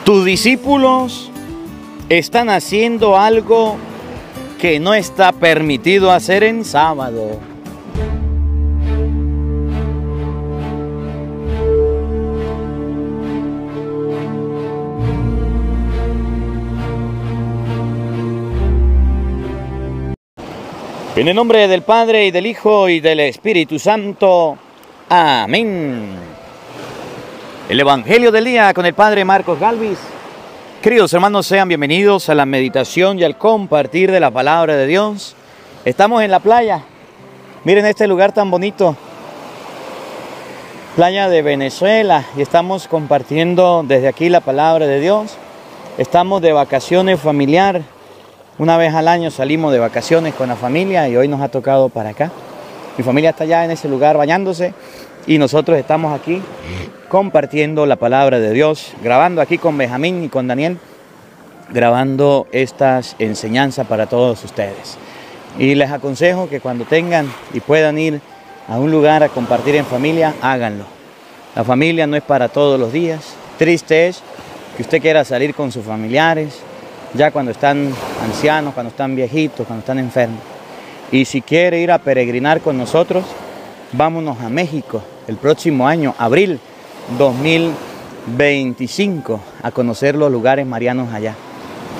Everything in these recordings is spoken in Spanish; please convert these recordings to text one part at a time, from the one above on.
Tus discípulos están haciendo algo que no está permitido hacer en sábado. En el nombre del Padre, y del Hijo, y del Espíritu Santo. Amén. El Evangelio del día con el Padre Marcos Galvis. Queridos hermanos, sean bienvenidos a la meditación y al compartir de la palabra de Dios. Estamos en la playa. Miren este lugar tan bonito. Playa de Venezuela. Y estamos compartiendo desde aquí la palabra de Dios. Estamos de vacaciones familiar. Una vez al año salimos de vacaciones con la familia y hoy nos ha tocado para acá. Mi familia está allá en ese lugar bañándose y nosotros estamos aquí compartiendo la palabra de Dios, grabando aquí con Benjamín y con Daniel, grabando estas enseñanzas para todos ustedes. Y les aconsejo que cuando tengan y puedan ir a un lugar a compartir en familia, háganlo. La familia no es para todos los días. Triste es que usted quiera salir con sus familiares, ya cuando están ancianos, cuando están viejitos, cuando están enfermos. Y si quiere ir a peregrinar con nosotros, vámonos a México el próximo año, abril 2025, a conocer los lugares marianos allá.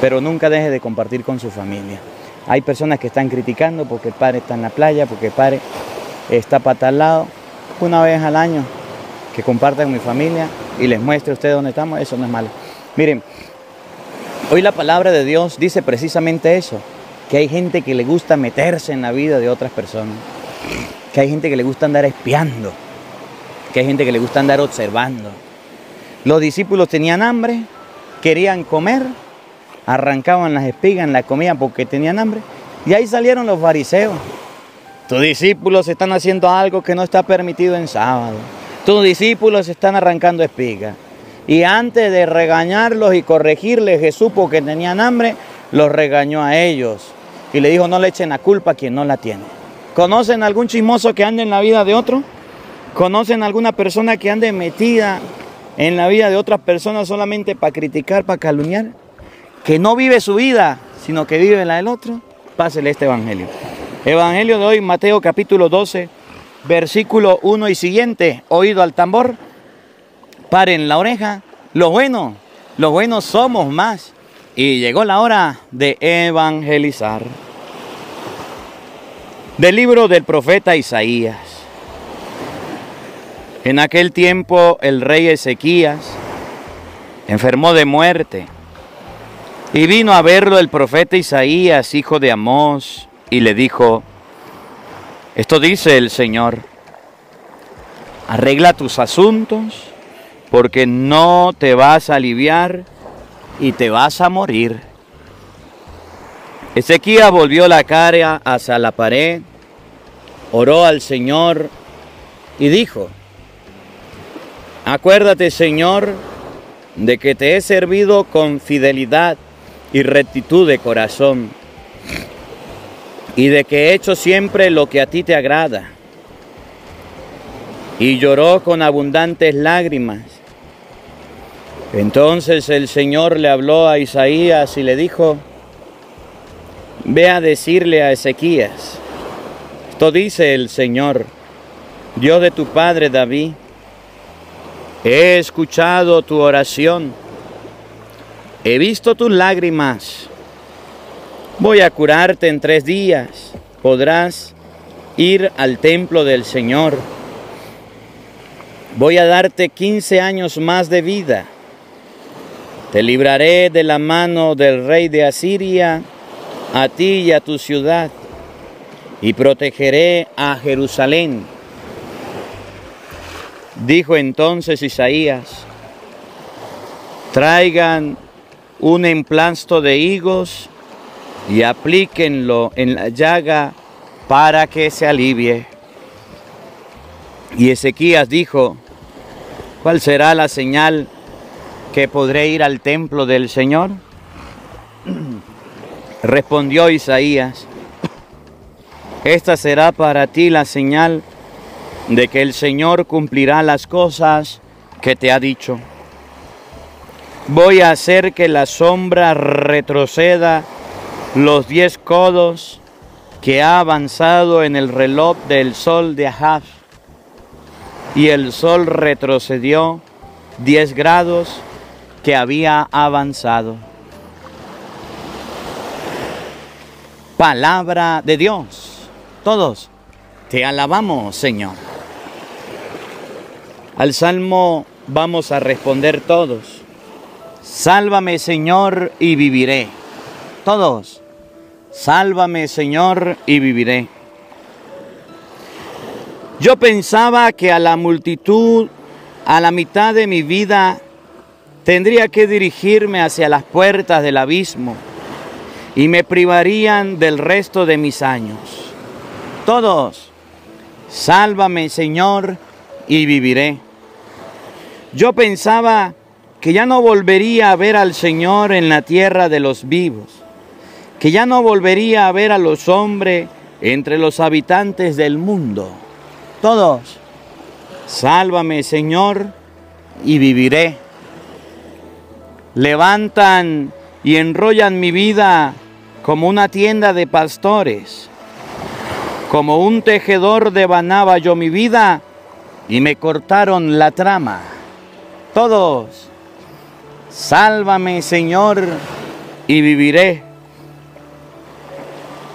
Pero nunca deje de compartir con su familia. Hay personas que están criticando porque el padre está en la playa, porque el padre está para tal lado. Una vez al año que compartan con mi familia y les muestre a ustedes dónde estamos, eso no es malo. Miren, hoy la palabra de Dios dice precisamente eso, que hay gente que le gusta meterse en la vida de otras personas, que hay gente que le gusta andar espiando, que hay gente que le gusta andar observando. Los discípulos tenían hambre, querían comer, arrancaban las espigas, la comían porque tenían hambre, y ahí salieron los fariseos. Tus discípulos están haciendo algo que no está permitido en sábado. Tus discípulos están arrancando espigas. Y antes de regañarlos y corregirles, Jesús, porque tenían hambre, los regañó a ellos. Y le dijo, no le echen la culpa a quien no la tiene. ¿Conocen algún chismoso que ande en la vida de otro? ¿Conocen alguna persona que ande metida en la vida de otras personas solamente para criticar, para calumniar? Que no vive su vida, sino que vive la del otro. Pásele este evangelio. Evangelio de hoy, Mateo capítulo 12, versículo 1 y siguiente. Oído al tambor. Paren la oreja, los buenos somos más. Y llegó la hora de evangelizar. Del libro del profeta Isaías. En aquel tiempo el rey Ezequías enfermó de muerte. Y vino a verlo el profeta Isaías, hijo de Amós, y le dijo, esto dice el Señor, arregla tus asuntos, porque no te vas a aliviar y te vas a morir. Ezequías volvió la cara hacia la pared, oró al Señor y dijo, acuérdate, Señor, de que te he servido con fidelidad y rectitud de corazón, y de que he hecho siempre lo que a ti te agrada. Y lloró con abundantes lágrimas. Entonces el Señor le habló a Isaías y le dijo, ve a decirle a Ezequías, esto dice el Señor, Dios de tu padre David, he escuchado tu oración, he visto tus lágrimas, voy a curarte en 3 días, podrás ir al templo del Señor, voy a darte 15 años más de vida. Te libraré de la mano del rey de Asiria, a ti y a tu ciudad, y protegeré a Jerusalén. Dijo entonces Isaías, traigan un emplasto de higos y aplíquenlo en la llaga para que se alivie. Y Ezequías dijo, ¿cuál será la señal que podré ir al templo del Señor? Respondió Isaías, esta será para ti la señal de que el Señor cumplirá las cosas que te ha dicho. Voy a hacer que la sombra retroceda los 10 codos que ha avanzado en el reloj del sol de Ahab. Y el sol retrocedió 10 grados que había avanzado. Palabra de Dios. Todos te alabamos, Señor. Al salmo vamos a responder todos. Sálvame, Señor, y viviré. Todos. Sálvame, Señor, y viviré. Yo pensaba que a la multitud, a la mitad de mi vida, tendría que dirigirme hacia las puertas del abismo y me privarían del resto de mis años. Todos. Sálvame, Señor, y viviré. Yo pensaba que ya no volvería a ver al Señor en la tierra de los vivos, que ya no volvería a ver a los hombres entre los habitantes del mundo. Todos, sálvame, Señor, y viviré. Levantan y enrollan mi vida como una tienda de pastores, como un tejedor devanaba yo mi vida y me cortaron la trama. Todos, sálvame, Señor, y viviré.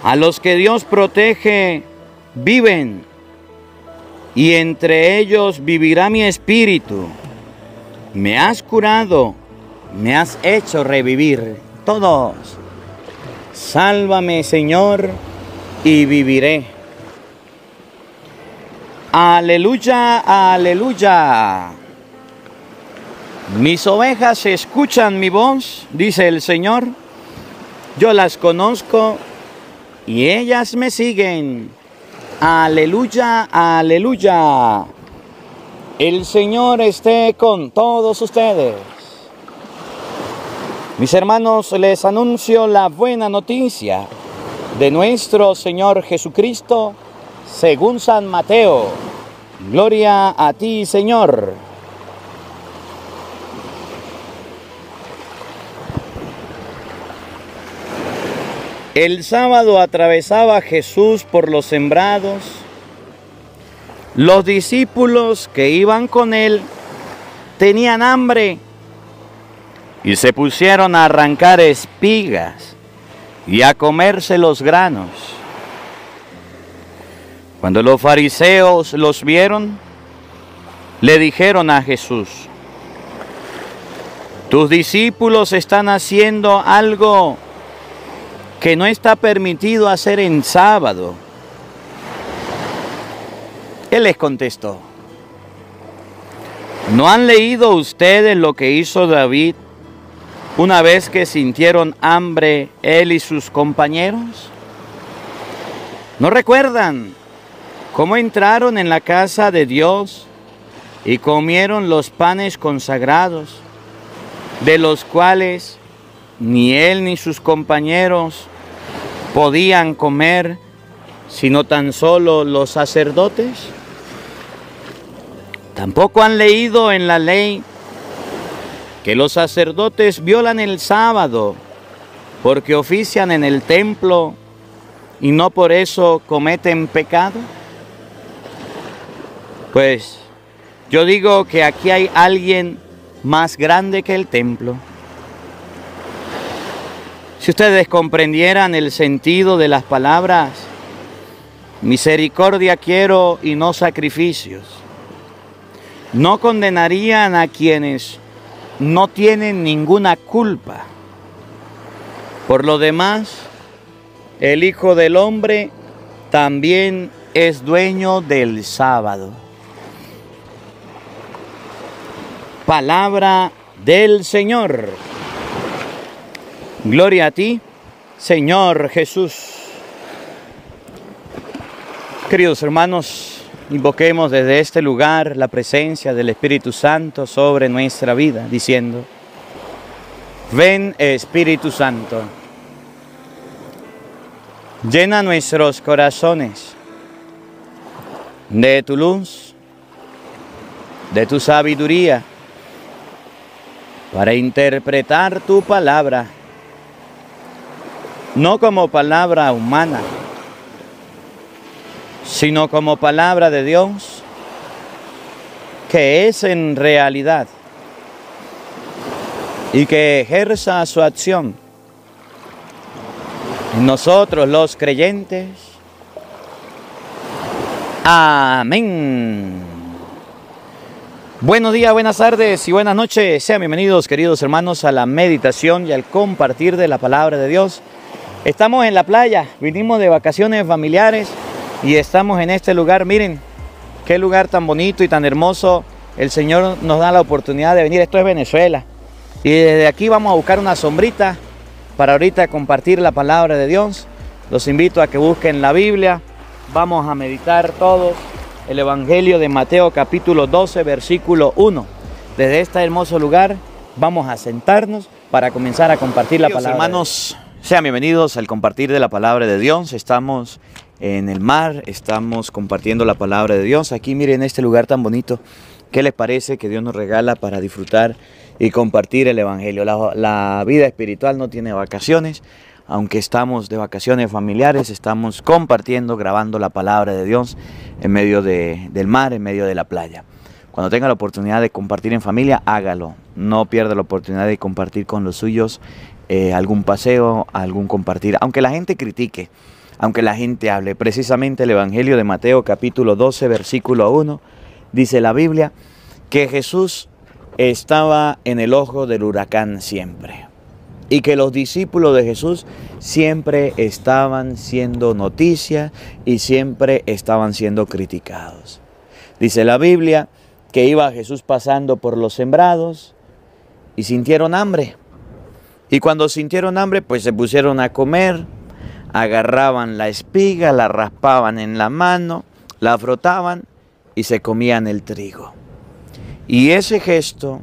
A los que Dios protege, viven, y entre ellos vivirá mi espíritu. Me has curado, me has hecho revivir. Todos, sálvame, Señor, y viviré. Aleluya, aleluya. Mis ovejas escuchan mi voz, dice el Señor. Yo las conozco y ellas me siguen. Aleluya, aleluya. El Señor esté con todos ustedes. Mis hermanos, les anuncio la buena noticia de nuestro Señor Jesucristo según San Mateo. Gloria a ti, Señor. El sábado atravesaba Jesús por los sembrados. Los discípulos que iban con él tenían hambre y se pusieron a arrancar espigas y a comerse los granos. Cuando los fariseos los vieron, le dijeron a Jesús: tus discípulos están haciendo algo que no está permitido hacer en sábado. Él les contestó: ¿no han leído ustedes lo que hizo David una vez que sintieron hambre él y sus compañeros? ¿No recuerdan cómo entraron en la casa de Dios y comieron los panes consagrados, de los cuales ni él ni sus compañeros podían comer, sino tan solo los sacerdotes? Tampoco han leído en la ley que los sacerdotes violan el sábado porque ofician en el templo y no por eso cometen pecado. Pues yo digo que aquí hay alguien más grande que el templo. Si ustedes comprendieran el sentido de las palabras, misericordia quiero y no sacrificios, no condenarían a quienes no tienen ninguna culpa. Por lo demás, el Hijo del Hombre también es dueño del sábado. Palabra del Señor. Gloria a ti, Señor Jesús. Queridos hermanos, invoquemos desde este lugar la presencia del Espíritu Santo sobre nuestra vida, diciendo: ven, Espíritu Santo, llena nuestros corazones de tu luz, de tu sabiduría, para interpretar tu palabra, no como palabra humana, sino como palabra de Dios, que es en realidad y que ejerza su acción en nosotros los creyentes. Amén. Buenos días, buenas tardes y buenas noches. Sean bienvenidos, queridos hermanos, a la meditación y al compartir de la palabra de Dios. Estamos en la playa, vinimos de vacaciones familiares y estamos en este lugar. Miren, qué lugar tan bonito y tan hermoso. El Señor nos da la oportunidad de venir. Esto es Venezuela. Y desde aquí vamos a buscar una sombrita para ahorita compartir la palabra de Dios. Los invito a que busquen la Biblia. Vamos a meditar todos el Evangelio de Mateo capítulo 12, versículo 1. Desde este hermoso lugar vamos a sentarnos para comenzar a compartir la palabra. Hermanos, sean bienvenidos al compartir de la palabra de Dios. Estamos en el mar, estamos compartiendo la palabra de Dios. Aquí miren este lugar tan bonito. ¿Qué les parece que Dios nos regala para disfrutar y compartir el Evangelio? La vida espiritual no tiene vacaciones. Aunque estamos de vacaciones familiares, estamos compartiendo, grabando la palabra de Dios en medio del mar, en medio de la playa. Cuando tenga la oportunidad de compartir en familia, hágalo. No pierda la oportunidad de compartir con los suyos algún paseo, algún compartir. Aunque la gente critique, aunque la gente hable. Precisamente el Evangelio de Mateo capítulo 12, versículo 1, dice la Biblia que Jesús estaba en el ojo del huracán siempre. Y que los discípulos de Jesús siempre estaban siendo noticia y siempre estaban siendo criticados. Dice la Biblia que iba Jesús pasando por los sembrados y sintieron hambre. Y cuando sintieron hambre, pues se pusieron a comer, agarraban la espiga, la raspaban en la mano, la frotaban y se comían el trigo. Y ese gesto,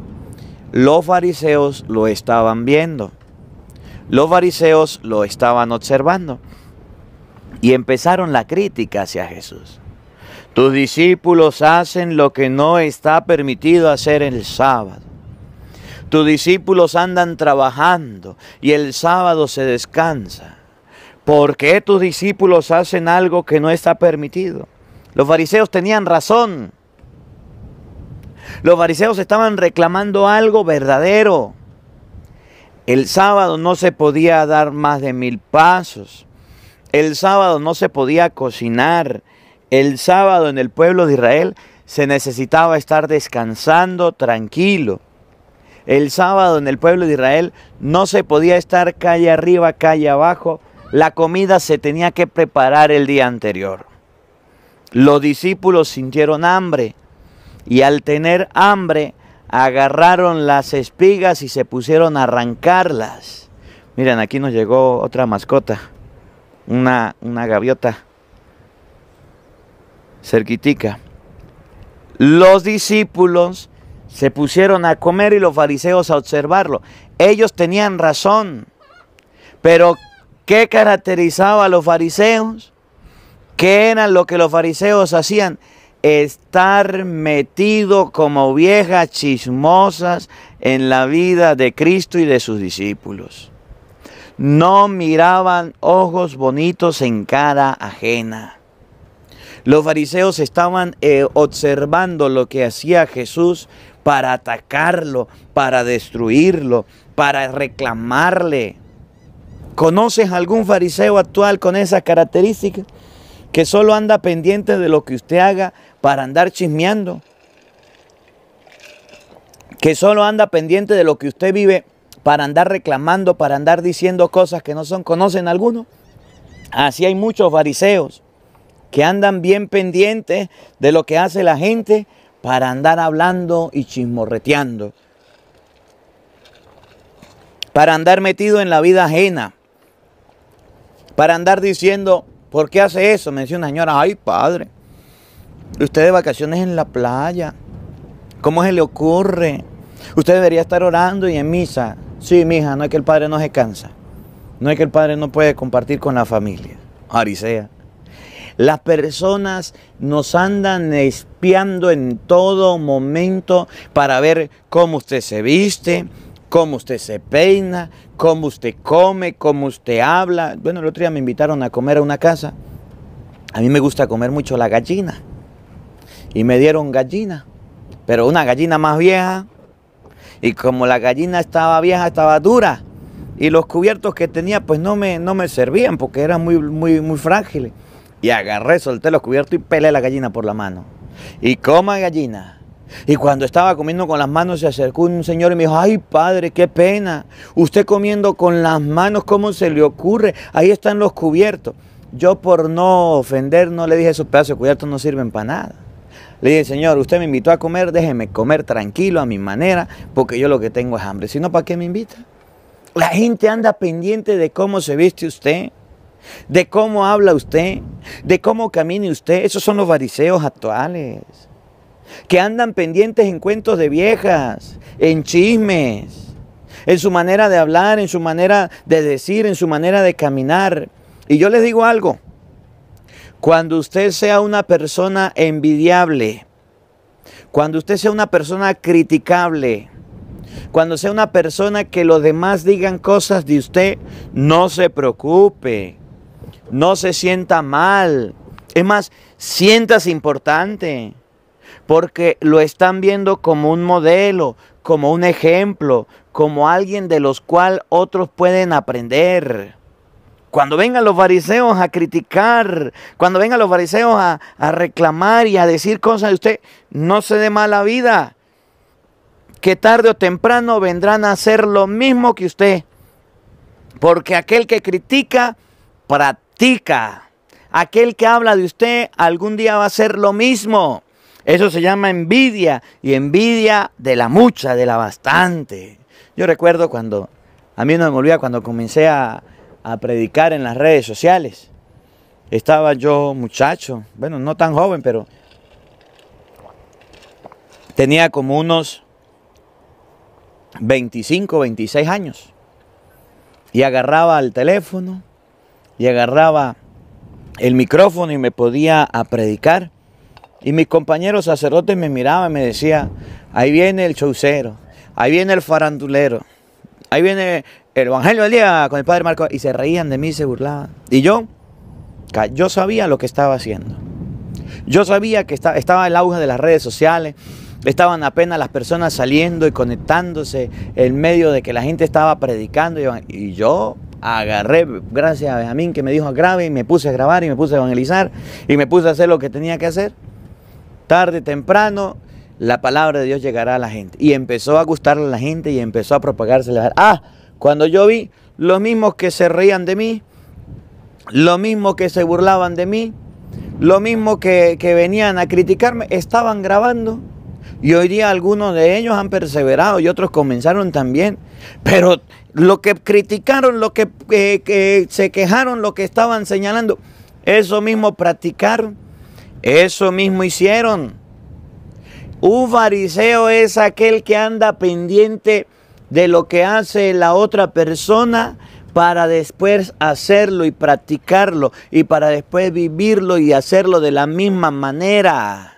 los fariseos lo estaban viendo. Los fariseos lo estaban observando y empezaron la crítica hacia Jesús. Tus discípulos hacen lo que no está permitido hacer el sábado. Tus discípulos andan trabajando y el sábado se descansa. ¿Por qué tus discípulos hacen algo que no está permitido? Los fariseos tenían razón. Los fariseos estaban reclamando algo verdadero. El sábado no se podía dar más de 1000 pasos. El sábado no se podía cocinar. El sábado en el pueblo de Israel se necesitaba estar descansando tranquilo. El sábado en el pueblo de Israel no se podía estar calle arriba, calle abajo. La comida se tenía que preparar el día anterior. Los discípulos sintieron hambre y al tener hambre agarraron las espigas y se pusieron a arrancarlas. Miren, aquí nos llegó otra mascota, una gaviota, cerquitica. Los discípulos se pusieron a comer y los fariseos a observarlo. Ellos tenían razón, pero ¿qué caracterizaba a los fariseos? ¿Qué era lo que los fariseos hacían? Estar metido como ovejas chismosas en la vida de Cristo y de sus discípulos. No miraban ojos bonitos en cara ajena. Los fariseos estaban observando lo que hacía Jesús para atacarlo, para destruirlo, para reclamarle. ¿Conoces algún fariseo actual con esas características? Que solo anda pendiente de lo que usted haga para andar chismeando. Que solo anda pendiente de lo que usted vive para andar reclamando, para andar diciendo cosas que no son. ¿Conocen alguno? Así hay muchos fariseos que andan bien pendientes de lo que hace la gente para andar hablando y chismorreteando. Para andar metido en la vida ajena. Para andar diciendo... ¿Por qué hace eso? Me decía una señora, ay padre, usted de vacaciones en la playa, ¿cómo se le ocurre? Usted debería estar orando y en misa. Sí, mija, no es que el padre no se cansa, no es que el padre no puede compartir con la familia. Farisea. Las personas nos andan espiando en todo momento para ver cómo usted se viste, cómo usted se peina, cómo usted come, cómo usted habla. Bueno, el otro día me invitaron a comer a una casa. A mí me gusta comer mucho la gallina. Y me dieron gallina, pero una gallina más vieja. Y como la gallina estaba vieja, estaba dura. Y los cubiertos que tenía pues no me servían porque eran muy frágiles. Y agarré, solté los cubiertos y pelé la gallina por la mano. Y coma gallina. Y cuando estaba comiendo con las manos se acercó un señor y me dijo, ay padre, qué pena. Usted comiendo con las manos, ¿cómo se le ocurre? Ahí están los cubiertos. Yo por no ofender no le dije, esos pedazos de cubiertos no sirven para nada. Le dije, señor, usted me invitó a comer, déjeme comer tranquilo a mi manera, porque yo lo que tengo es hambre. Si no, ¿para qué me invita? La gente anda pendiente de cómo se viste usted, de cómo habla usted, de cómo camine usted. Esos son los fariseos actuales, que andan pendientes en cuentos de viejas, en chismes, en su manera de hablar, en su manera de decir, en su manera de caminar. Y yo les digo algo, cuando usted sea una persona envidiable, cuando usted sea una persona criticable, cuando sea una persona que los demás digan cosas de usted, no se preocupe, no se sienta mal. Es más, siéntase importante, porque lo están viendo como un modelo, como un ejemplo, como alguien de los cuales otros pueden aprender. Cuando vengan los fariseos a criticar, cuando vengan los fariseos a reclamar y a decir cosas de usted, no se dé mala vida, que tarde o temprano vendrán a hacer lo mismo que usted. Porque aquel que critica, practica. Aquel que habla de usted, algún día va a hacer lo mismo. Eso se llama envidia, y envidia de la mucha, de la bastante. Yo recuerdo cuando, a mí no me olvida cuando comencé a predicar en las redes sociales. Estaba yo muchacho, bueno, no tan joven, pero tenía como unos 25, 26 años. Y agarraba el teléfono, y agarraba el micrófono y me podía a predicar. Y mis compañeros sacerdotes me miraban y me decían, ahí viene el showcero, ahí viene el farandulero, ahí viene el Evangelio del Día con el Padre Marco. Y se reían de mí, se burlaban. Y yo sabía lo que estaba haciendo. Yo sabía que estaba el auge de las redes sociales. Estaban apenas las personas saliendo y conectándose en medio de que la gente estaba predicando. Y yo agarré, gracias a Benjamín que me dijo grabe, y me puse a grabar y me puse a evangelizar y me puse a hacer lo que tenía que hacer. Tarde o temprano la palabra de Dios llegará a la gente. Y empezó a gustarle a la gente y empezó a propagarse. Cuando yo vi los mismos que se reían de mí, los mismos que se burlaban de mí, los mismos que venían a criticarme, estaban grabando. Y hoy día algunos de ellos han perseverado y otros comenzaron también. Pero lo que criticaron, lo que se quejaron, lo que estaban señalando, eso mismo practicaron, eso mismo hicieron. Un fariseo es aquel que anda pendiente de lo que hace la otra persona para después hacerlo y practicarlo y para después vivirlo y hacerlo de la misma manera.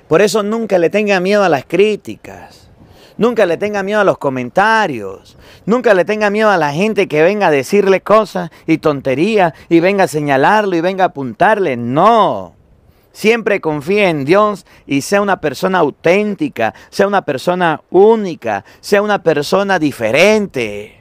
Por eso nunca le tenga miedo a las críticas, nunca le tenga miedo a los comentarios, nunca le tenga miedo a la gente que venga a decirle cosas y tonterías y venga a señalarlo y venga a apuntarle. No, siempre confíe en Dios y sea una persona auténtica, sea una persona única, sea una persona diferente.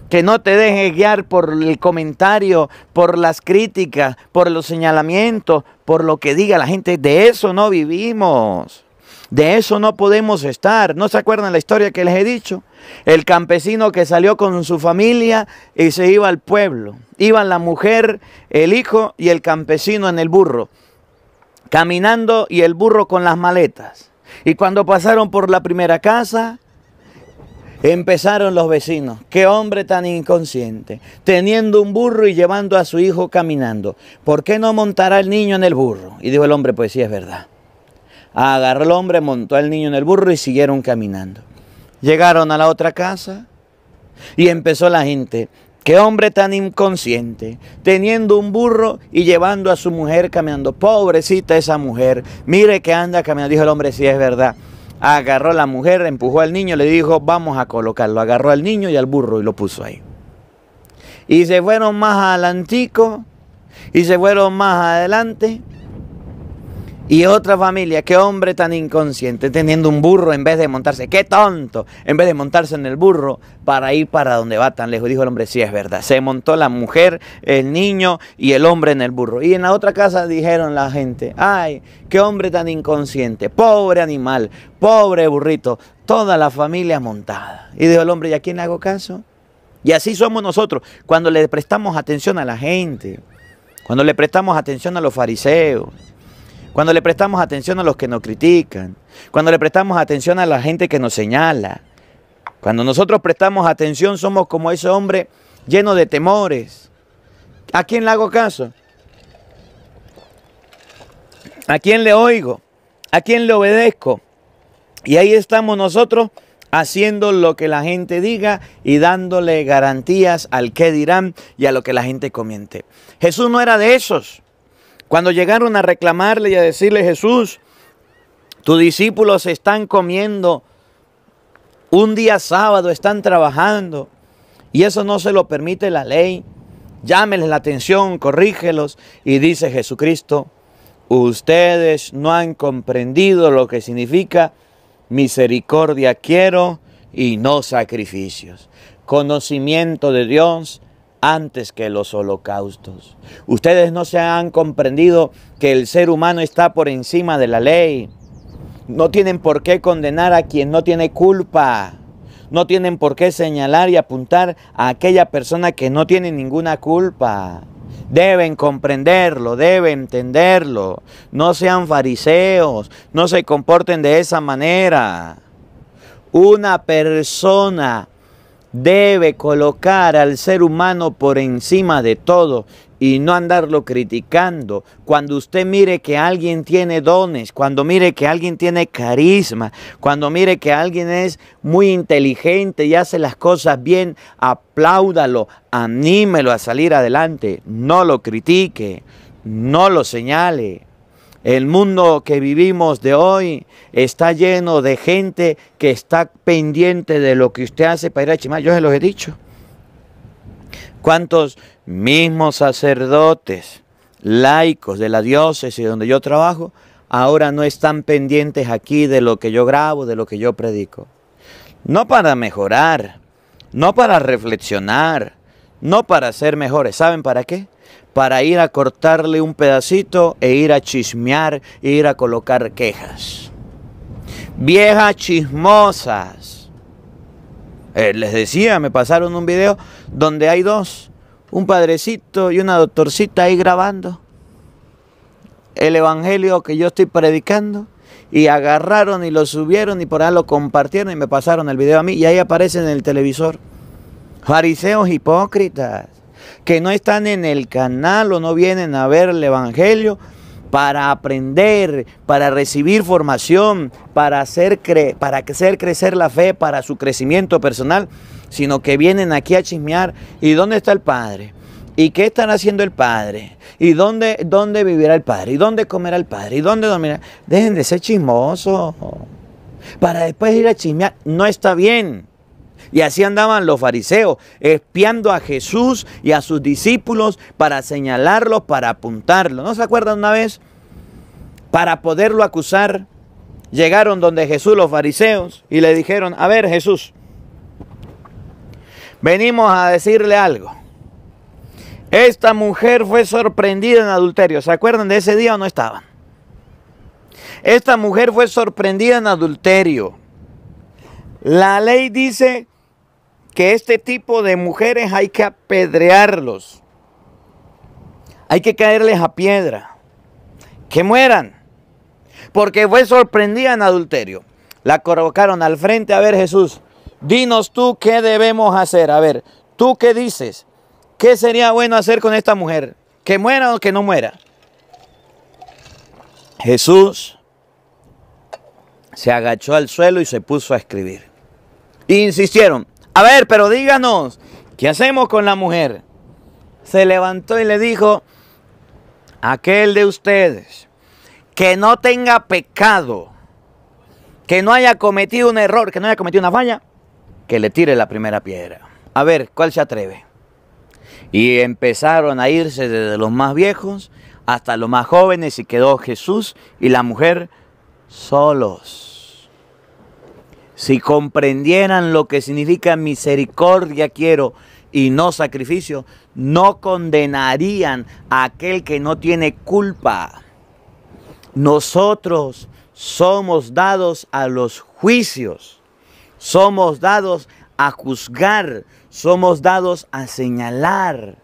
Que no te dejes guiar por el comentario, por las críticas, por los señalamientos, por lo que diga la gente. De eso no vivimos. De eso no podemos estar. ¿No se acuerdan la historia que les he dicho? El campesino que salió con su familia y se iba al pueblo. Iban la mujer, el hijo y el campesino en el burro, caminando, y el burro con las maletas. Y cuando pasaron por la primera casa, empezaron los vecinos. Qué hombre tan inconsciente, teniendo un burro y llevando a su hijo caminando. ¿Por qué no montará el niño en el burro? Y dijo el hombre, pues sí, es verdad. Agarró el hombre, montó al niño en el burro y siguieron caminando. Llegaron a la otra casa y empezó la gente. Qué hombre tan inconsciente, teniendo un burro y llevando a su mujer caminando. Pobrecita esa mujer, mire que anda caminando. Dijo el hombre, sí, es verdad. agarró a la mujer, empujó al niño, le dijo, vamos a colocarlo. Agarró al niño y al burro y lo puso ahí. Y se fueron más adelantico, y se fueron más adelante. Y otra familia, qué hombre tan inconsciente, teniendo un burro en vez de montarse, qué tonto, en vez de montarse en el burro para ir para donde va tan lejos. Dijo el hombre, sí es verdad, se montó la mujer, el niño y el hombre en el burro. Y en la otra casa dijeron la gente, ay, qué hombre tan inconsciente, pobre animal, pobre burrito, toda la familia montada. Y dijo el hombre, ¿y a quién le hago caso? Y así somos nosotros, cuando le prestamos atención a la gente, cuando le prestamos atención a los fariseos, cuando le prestamos atención a los que nos critican, cuando le prestamos atención a la gente que nos señala. Cuando nosotros prestamos atención somos como ese hombre lleno de temores. ¿A quién le hago caso? ¿A quién le oigo? ¿A quién le obedezco? Y ahí estamos nosotros haciendo lo que la gente diga y dándole garantías al qué dirán y a lo que la gente comiente. Jesús no era de esos. Cuando llegaron a reclamarle y a decirle, Jesús, tus discípulos están comiendo un día sábado, están trabajando y eso no se lo permite la ley. Llámeles la atención, corrígelos. Y dice Jesucristo, ustedes no han comprendido lo que significa misericordia quiero y no sacrificios. Conocimiento de Dios antes que los holocaustos. Ustedes no se han comprendido que el ser humano está por encima de la ley. No tienen por qué condenar a quien no tiene culpa. No tienen por qué señalar y apuntar a aquella persona que no tiene ninguna culpa. Deben comprenderlo, deben entenderlo. No sean fariseos, no se comporten de esa manera. Una persona debe colocar al ser humano por encima de todo y no andarlo criticando. Cuando usted mire que alguien tiene dones, cuando mire que alguien tiene carisma, cuando mire que alguien es muy inteligente y hace las cosas bien, apláudalo, anímelo a salir adelante. No lo critique, no lo señale. El mundo que vivimos de hoy está lleno de gente que está pendiente de lo que usted hace para ir a chimar. Yo se los he dicho. ¿Cuántos mismos sacerdotes, laicos de la diócesis donde yo trabajo, ahora no están pendientes aquí de lo que yo grabo, de lo que yo predico? No para mejorar, no para reflexionar, no para ser mejores. ¿Saben para qué? Para ir a cortarle un pedacito e ir a chismear e ir a colocar quejas. Viejas chismosas. Les decía, me pasaron un video donde hay dos, un padrecito y una doctorcita ahí grabando el evangelio que yo estoy predicando y agarraron y lo subieron y por ahí lo compartieron y me pasaron el video a mí y ahí aparece en el televisor. Fariseos hipócritas que no están en el canal o no vienen a ver el evangelio para aprender, para recibir formación, para hacer crecer la fe, para su crecimiento personal, sino que vienen aquí a chismear. ¿Y dónde está el Padre? ¿Y qué estará haciendo el Padre? ¿Y dónde vivirá el Padre? ¿Y dónde comerá el Padre? ¿Y dónde dormirá? Dejen de ser chismosos. Para después ir a chismear, no está bien. Y así andaban los fariseos, espiando a Jesús y a sus discípulos para señalarlos, para apuntarlos. ¿No se acuerdan una vez? Para poderlo acusar, llegaron donde Jesús los fariseos y le dijeron, a ver Jesús, venimos a decirle algo. Esta mujer fue sorprendida en adulterio. ¿Se acuerdan de ese día o no estaban? Esta mujer fue sorprendida en adulterio. La ley dice que este tipo de mujeres hay que apedrearlos. Hay que caerles a piedra. Que mueran. Porque fue sorprendida en adulterio. La colocaron al frente. A ver, Jesús, dinos tú qué debemos hacer. A ver, ¿tú qué dices? ¿Qué sería bueno hacer con esta mujer? ¿Que muera o que no muera? Jesús se agachó al suelo y se puso a escribir. Insistieron. A ver, pero díganos, ¿qué hacemos con la mujer? Se levantó y le dijo, aquel de ustedes que no tenga pecado, que no haya cometido un error, que no haya cometido una falla, que le tire la primera piedra. A ver, ¿cuál se atreve? Y empezaron a irse desde los más viejos hasta los más jóvenes y quedó Jesús y la mujer solos. Si comprendieran lo que significa misericordia quiero y no sacrificio, no condenarían a aquel que no tiene culpa. Nosotros somos dados a los juicios, somos dados a juzgar, somos dados a señalar,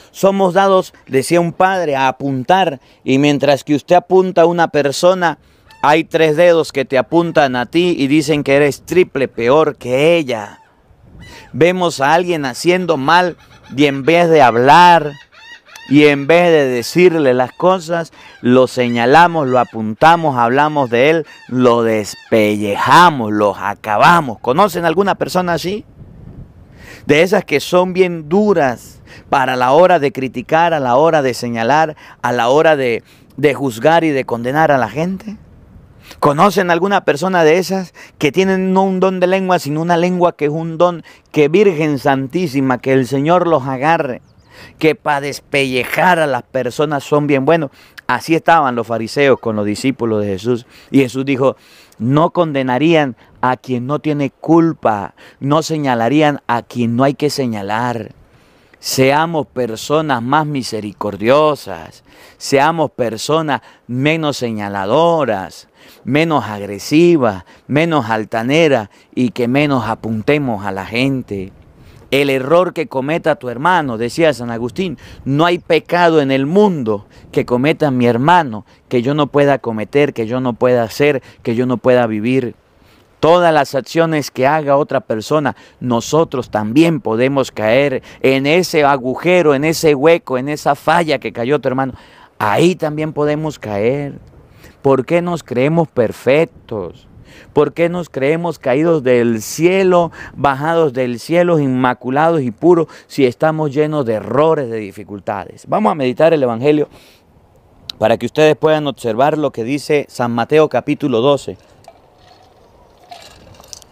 somos dados, decía un padre, a apuntar, y mientras que usted apunta a una persona, hay 3 dedos que te apuntan a ti y dicen que eres triple peor que ella. Vemos a alguien haciendo mal y en vez de hablar y en vez de decirle las cosas, lo señalamos, lo apuntamos, hablamos de él, lo despellejamos, lo acabamos. ¿Conocen alguna persona así? De esas que son bien duras para la hora de criticar, a la hora de señalar, a la hora de juzgar y de condenar a la gente. ¿Conocen alguna persona de esas que tienen no un don de lengua, sino una lengua que es un don, que Virgen Santísima, que el Señor los agarre, que para despellejar a las personas son bien buenos? Así estaban los fariseos con los discípulos de Jesús. Y Jesús dijo, no condenarían a quien no tiene culpa, no señalarían a quien no hay que señalar. Seamos personas más misericordiosas, seamos personas menos señaladoras, menos agresivas, menos altaneras y que menos apuntemos a la gente. El error que cometa tu hermano, decía San Agustín, no hay pecado en el mundo que cometa mi hermano que yo no pueda cometer, que yo no pueda hacer, que yo no pueda vivir. Todas las acciones que haga otra persona, nosotros también podemos caer en ese agujero, en ese hueco, en esa falla que cayó tu hermano. Ahí también podemos caer. ¿Por qué nos creemos perfectos? ¿Por qué nos creemos caídos del cielo, bajados del cielo, inmaculados y puros, si estamos llenos de errores, de dificultades? Vamos a meditar el Evangelio para que ustedes puedan observar lo que dice San Mateo capítulo 12.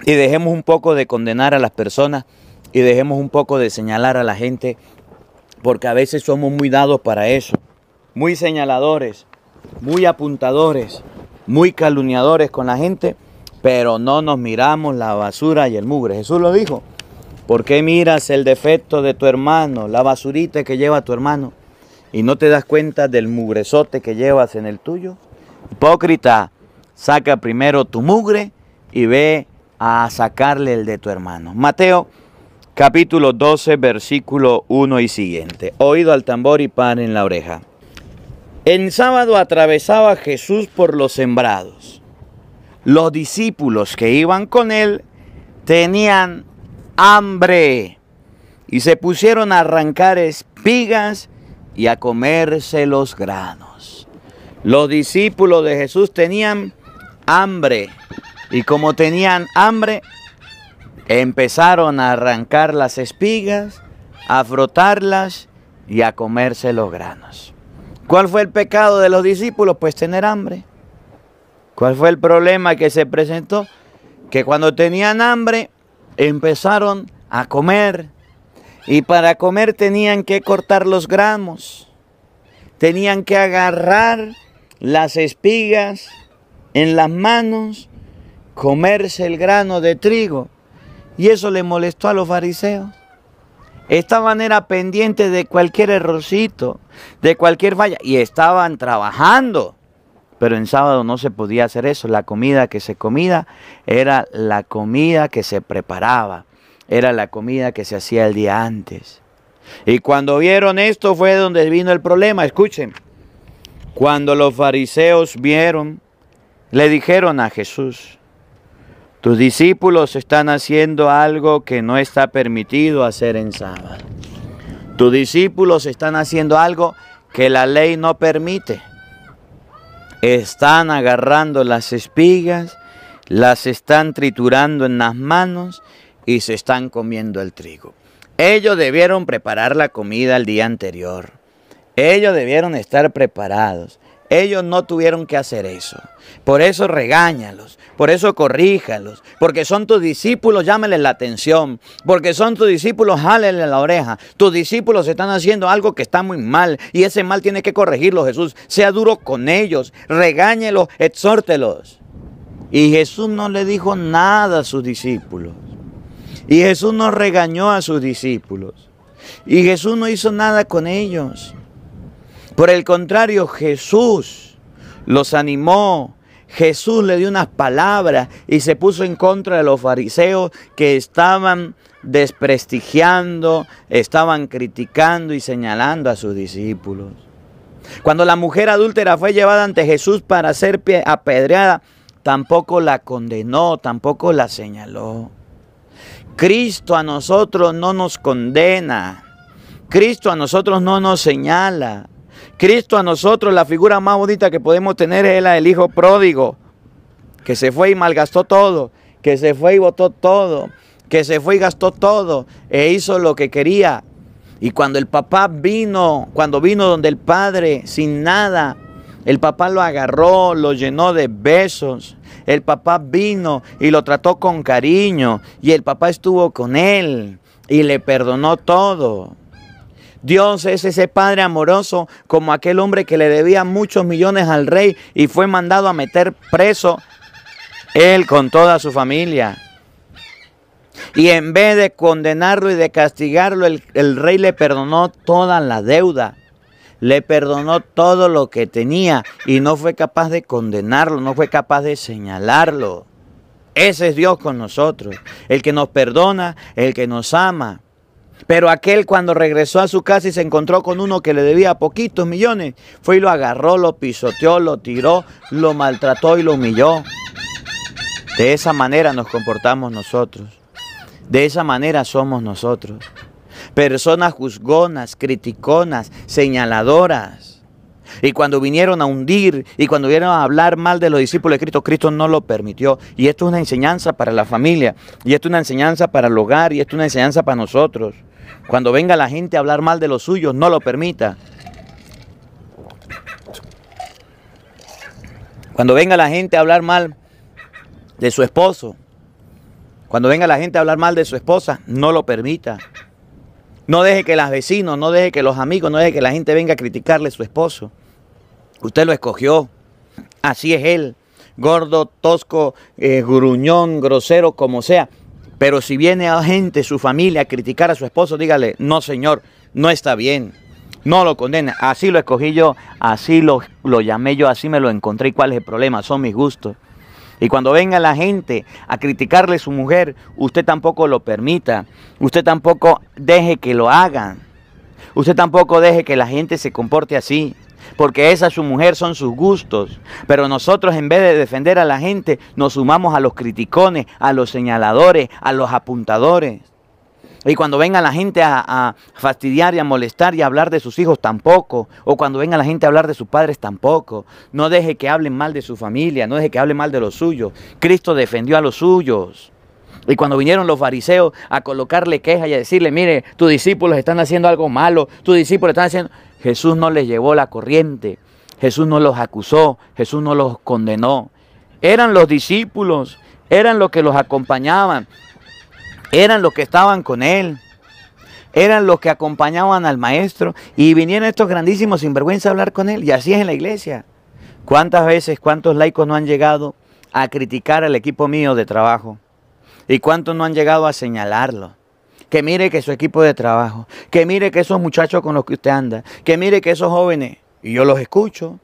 Y dejemos un poco de condenar a las personas y dejemos un poco de señalar a la gente, porque a veces somos muy dados para eso, muy señaladores, muy apuntadores, muy calumniadores con la gente, pero no nos miramos la basura y el mugre. Jesús lo dijo, ¿por qué miras el defecto de tu hermano, la basurita que lleva tu hermano, y no te das cuenta del mugrezote que llevas en el tuyo? Hipócrita, saca primero tu mugre y ve a sacarle el de tu hermano. Mateo capítulo 12, versículo 1 y siguiente. Oído al tambor y pan en la oreja. En sábado atravesaba Jesús por los sembrados. Los discípulos que iban con él tenían hambre y se pusieron a arrancar espigas y a comerse los granos. Los discípulos de Jesús tenían hambre. Y como tenían hambre, empezaron a arrancar las espigas, a frotarlas y a comerse los granos. ¿Cuál fue el pecado de los discípulos? Pues tener hambre. ¿Cuál fue el problema que se presentó? Que cuando tenían hambre, empezaron a comer. Y para comer tenían que cortar los granos. Tenían que agarrar las espigas en las manos, comerse el grano de trigo. Y eso le molestó a los fariseos. Estaban era pendientes de cualquier errorcito, de cualquier falla, y estaban trabajando. Pero en sábado no se podía hacer eso. La comida que se comía era la comida que se preparaba, era la comida que se hacía el día antes. Y cuando vieron esto fue donde vino el problema. Escuchen, cuando los fariseos vieron, le dijeron a Jesús, tus discípulos están haciendo algo que no está permitido hacer en sábado. Tus discípulos están haciendo algo que la ley no permite. Están agarrando las espigas, las están triturando en las manos y se están comiendo el trigo. Ellos debieron preparar la comida el día anterior. Ellos debieron estar preparados. Ellos no tuvieron que hacer eso. Por eso regáñalos, por eso corríjalos, porque son tus discípulos, llámales la atención, porque son tus discípulos, jálenle la oreja. Tus discípulos están haciendo algo que está muy mal y ese mal tiene que corregirlo, Jesús. Sea duro con ellos, regáñelos, exhórtelos. Y Jesús no le dijo nada a sus discípulos. Y Jesús no regañó a sus discípulos. Y Jesús no hizo nada con ellos. Por el contrario, Jesús los animó. Jesús le dio unas palabras y se puso en contra de los fariseos que estaban desprestigiando, estaban criticando y señalando a sus discípulos. Cuando la mujer adúltera fue llevada ante Jesús para ser apedreada, tampoco la condenó, tampoco la señaló. Cristo a nosotros no nos condena. Cristo a nosotros no nos señala. Cristo a nosotros, la figura más bonita que podemos tener es la del hijo pródigo, que se fue y malgastó todo, que se fue y botó todo, que se fue y gastó todo, e hizo lo que quería. Y cuando el papá vino, donde el padre, sin nada, el papá lo agarró, lo llenó de besos. El papá vino y lo trató con cariño, y el papá estuvo con él y le perdonó todo. Dios es ese Padre amoroso como aquel hombre que le debía muchos millones al rey y fue mandado a meter preso él con toda su familia. Y en vez de condenarlo y de castigarlo, el rey le perdonó toda la deuda. Le perdonó todo lo que tenía y no fue capaz de condenarlo, no fue capaz de señalarlo. Ese es Dios con nosotros, el que nos perdona, el que nos ama. Pero aquel, cuando regresó a su casa y se encontró con uno que le debía poquitos millones, fue y lo agarró, lo pisoteó, lo tiró, lo maltrató y lo humilló. De esa manera nos comportamos nosotros. De esa manera somos nosotros. Personas juzgonas, criticonas, señaladoras. Y cuando vinieron a hundir y cuando vinieron a hablar mal de los discípulos de Cristo, Cristo no lo permitió. Y esto es una enseñanza para la familia, y esto es una enseñanza para el hogar, y esto es una enseñanza para nosotros. Cuando venga la gente a hablar mal de los suyos, no lo permita. Cuando venga la gente a hablar mal de su esposo, cuando venga la gente a hablar mal de su esposa, no lo permita. No deje que los vecinos, no deje que los amigos, no deje que la gente venga a criticarle a su esposo. Usted lo escogió. Así es él. Gordo, tosco, gruñón, grosero, como sea. Pero si viene a gente, su familia, a criticar a su esposo, dígale, no señor, no está bien. No lo condena. Así lo escogí yo, así lo llamé yo, así me lo encontré. ¿Y cuál es el problema? Son mis gustos. Y cuando venga la gente a criticarle a su mujer, usted tampoco lo permita. Usted tampoco deje que lo hagan. Usted tampoco deje que la gente se comporte así. Porque esa su mujer, son sus gustos. Pero nosotros, en vez de defender a la gente, nos sumamos a los criticones, a los señaladores, a los apuntadores. Y cuando venga la gente a fastidiar y a molestar y a hablar de sus hijos, tampoco. O cuando venga la gente a hablar de sus padres, tampoco. No deje que hablen mal de su familia, no deje que hablen mal de los suyos. Cristo defendió a los suyos. Y cuando vinieron los fariseos a colocarle quejas y a decirle, mire, tus discípulos están haciendo algo malo, tus discípulos están haciendo... Jesús no les llevó la corriente, Jesús no los acusó, Jesús no los condenó. Eran los discípulos, eran los que los acompañaban, eran los que estaban con él, eran los que acompañaban al maestro, y vinieron estos grandísimos sinvergüenza a hablar con él. Y así es en la iglesia. ¿Cuántas veces, cuántos laicos no han llegado a criticar al equipo mío de trabajo? ¿Y cuántos no han llegado a señalarlo? Que mire que su equipo de trabajo, que mire que esos muchachos con los que usted anda, que mire que esos jóvenes, y yo los escucho.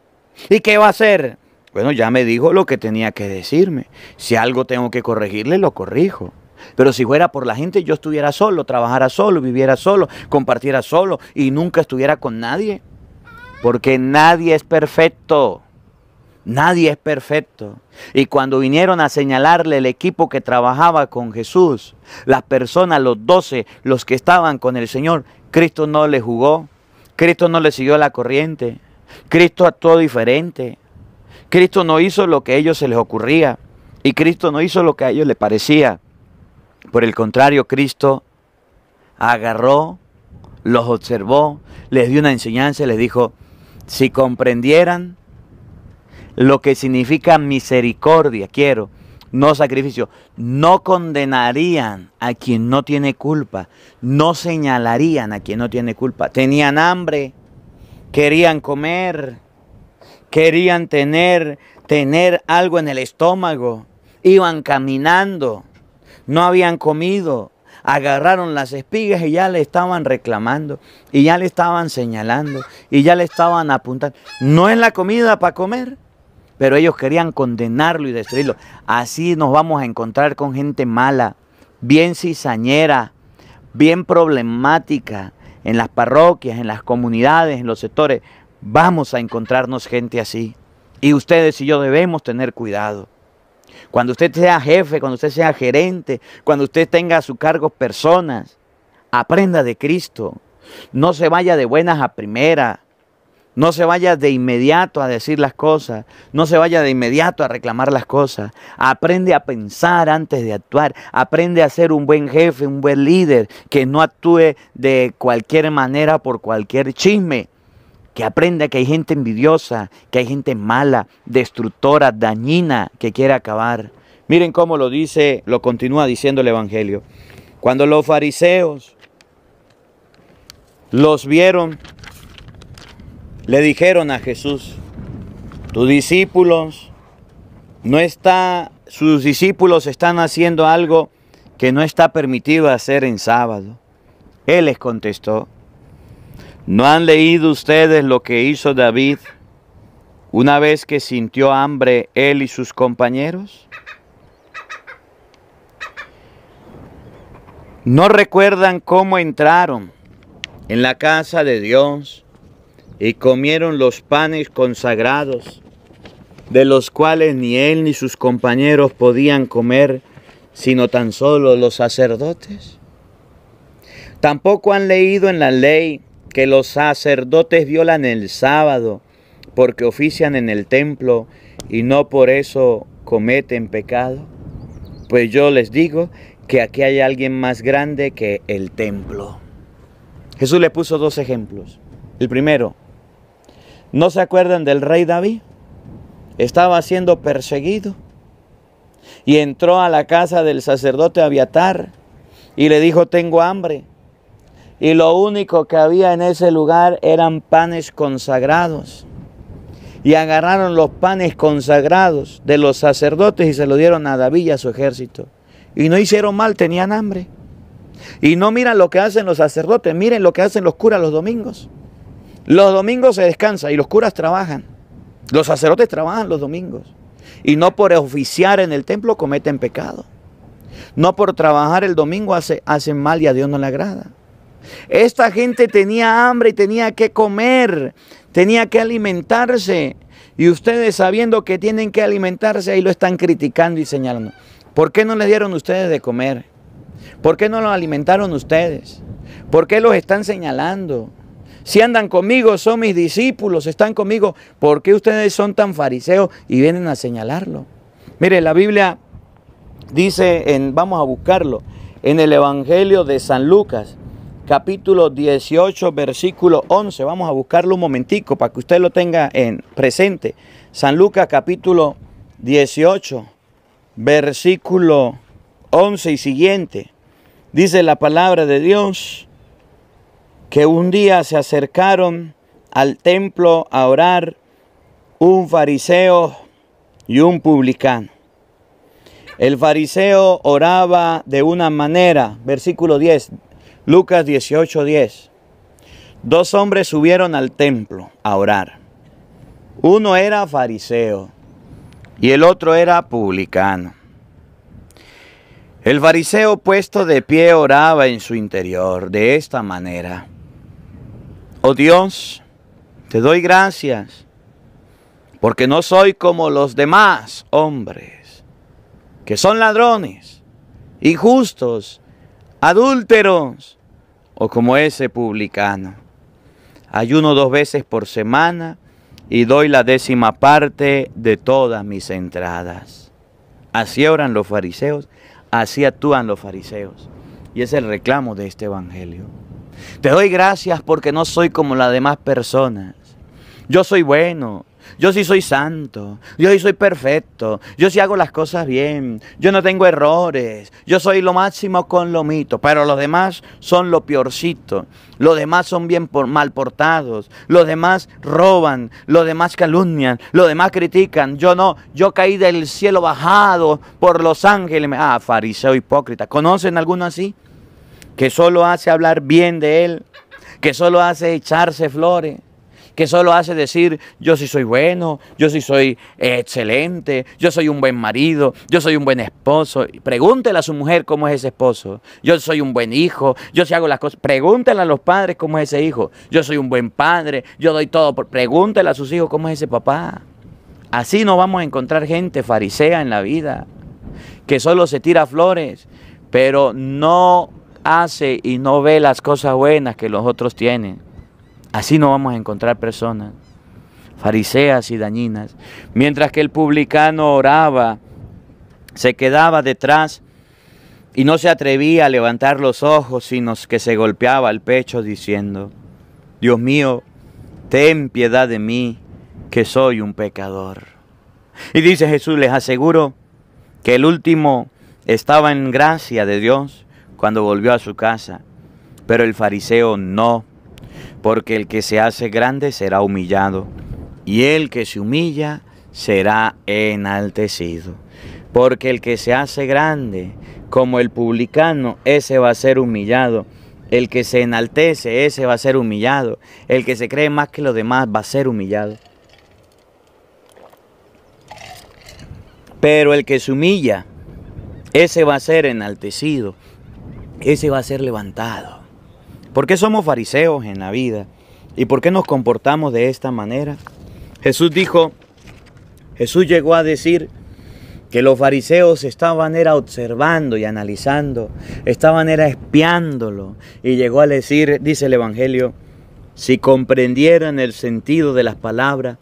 ¿Y qué va a hacer? Bueno, ya me dijo lo que tenía que decirme. Si algo tengo que corregirle, lo corrijo. Pero si fuera por la gente, yo estuviera solo, trabajara solo, viviera solo, compartiera solo y nunca estuviera con nadie. Porque nadie es perfecto. Nadie es perfecto. Y cuando vinieron a señalarle el equipo que trabajaba con Jesús, las personas, los 12, los que estaban con el Señor, Cristo no le jugó. Cristo no le siguió la corriente. Cristo actuó diferente. Cristo no hizo lo que a ellos se les ocurría. Y Cristo no hizo lo que a ellos les parecía. Por el contrario, Cristo agarró, los observó, les dio una enseñanza y les dijo, si comprendieran lo que significa misericordia, quiero, no sacrificio. No condenarían a quien no tiene culpa, no señalarían a quien no tiene culpa. Tenían hambre, querían comer, querían tener algo en el estómago, iban caminando, no habían comido, agarraron las espigas y ya le estaban reclamando, y ya le estaban señalando, y ya le estaban apuntando. No es la comida para comer, pero ellos querían condenarlo y destruirlo. Así nos vamos a encontrar con gente mala, bien cizañera, bien problemática, en las parroquias, en las comunidades, en los sectores. Vamos a encontrarnos gente así. Y ustedes y yo debemos tener cuidado. Cuando usted sea jefe, cuando usted sea gerente, cuando usted tenga a su cargo personas, aprenda de Cristo. No se vaya de buenas a primeras. No se vaya de inmediato a decir las cosas. No se vaya de inmediato a reclamar las cosas. Aprende a pensar antes de actuar. Aprende a ser un buen jefe, un buen líder. Que no actúe de cualquier manera por cualquier chisme. Que aprenda que hay gente envidiosa, que hay gente mala, destructora, dañina, que quiere acabar. Miren cómo lo dice, lo continúa diciendo el Evangelio. Cuando los fariseos los vieron, le dijeron a Jesús: tus discípulos sus discípulos están haciendo algo que no está permitido hacer en sábado. Él les contestó: ¿no han leído ustedes lo que hizo David una vez que sintió hambre él y sus compañeros? ¿No recuerdan cómo entraron en la casa de Dios y comieron los panes consagrados, de los cuales ni él ni sus compañeros podían comer, sino tan solo los sacerdotes? Tampoco han leído en la ley que los sacerdotes violan el sábado porque ofician en el templo y no por eso cometen pecado. Pues yo les digo que aquí hay alguien más grande que el templo. Jesús le puso dos ejemplos. El primero, ¿no se acuerdan del rey David? Estaba siendo perseguido y entró a la casa del sacerdote Abiatar y le dijo: tengo hambre. Y lo único que había en ese lugar eran panes consagrados. Y agarraron los panes consagrados de los sacerdotes y se lo dieron a David y a su ejército. Y no hicieron mal, tenían hambre. Y no miran lo que hacen los sacerdotes, miren lo que hacen los curas los domingos. Los domingos se descansa y los curas trabajan. Los sacerdotes trabajan los domingos. Y no por oficiar en el templo cometen pecado. No por trabajar el domingo hacen mal y a Dios no le agrada. Esta gente tenía hambre y tenía que comer, tenía que alimentarse. Y ustedes, sabiendo que tienen que alimentarse, ahí lo están criticando y señalando. ¿Por qué no les dieron ustedes de comer? ¿Por qué no los alimentaron ustedes? ¿Por qué los están señalando? Si andan conmigo, son mis discípulos, están conmigo. ¿Por qué ustedes son tan fariseos y vienen a señalarlo? Mire, la Biblia dice, vamos a buscarlo, en el Evangelio de San Lucas, capítulo 18, versículo 11. Vamos a buscarlo un momentico para que usted lo tenga en presente. San Lucas, capítulo 18, versículo 11 y siguiente. Dice la palabra de Dios que un día se acercaron al templo a orar un fariseo y un publicano. El fariseo oraba de una manera, versículo 10, Lucas 18, 10. Dos hombres subieron al templo a orar. Uno era fariseo y el otro era publicano. El fariseo, puesto de pie, oraba en su interior de esta manera: oh Dios, te doy gracias porque no soy como los demás hombres, que son ladrones, injustos, adúlteros, o como ese publicano. Ayuno 2 veces por semana y doy la 10ª parte de todas mis entradas. Así oran los fariseos, así actúan los fariseos. Y es el reclamo de este evangelio. Te doy gracias porque no soy como las demás personas. Yo soy bueno, yo sí soy santo, yo sí soy perfecto, yo sí hago las cosas bien, yo no tengo errores, yo soy lo máximo con lo mito, pero los demás son lo peorcito, los demás son bien mal portados, los demás roban, los demás calumnian, los demás critican, yo no, yo caí del cielo bajado por los ángeles. Ah, fariseo hipócrita. ¿Conocen alguno así? Que solo hace hablar bien de él, que solo hace echarse flores, que solo hace decir, yo sí soy bueno, yo sí soy excelente, yo soy un buen marido, yo soy un buen esposo. Pregúntele a su mujer cómo es ese esposo. Yo soy un buen hijo, yo sí hago las cosas. Pregúntele a los padres cómo es ese hijo. Yo soy un buen padre, yo doy todo. Pregúntele a sus hijos cómo es ese papá. Así no vamos a encontrar gente farisea en la vida, que solo se tira flores, pero no hace y no ve las cosas buenas que los otros tienen. Así no vamos a encontrar personas fariseas y dañinas. Mientras que el publicano oraba, se quedaba detrás y no se atrevía a levantar los ojos, sino que se golpeaba el pecho diciendo, Dios mío, ten piedad de mí, que soy un pecador. Y dice Jesús, les aseguro que el último estaba en gracia de Dios cuando volvió a su casa, pero el fariseo no. Porque el que se hace grande será humillado, y el que se humilla será enaltecido. Porque el que se hace grande, como el publicano, ese va a ser humillado. El que se enaltece, ese va a ser humillado. El que se cree más que los demás va a ser humillado. Pero el que se humilla, ese va a ser enaltecido. Ese va a ser levantado. ¿Por qué somos fariseos en la vida? ¿Y por qué nos comportamos de esta manera? Jesús llegó a decir que los fariseos estaban observando y analizando, estaban espiándolo. Y llegó a decir, dice el Evangelio, si comprendieran el sentido de las palabras,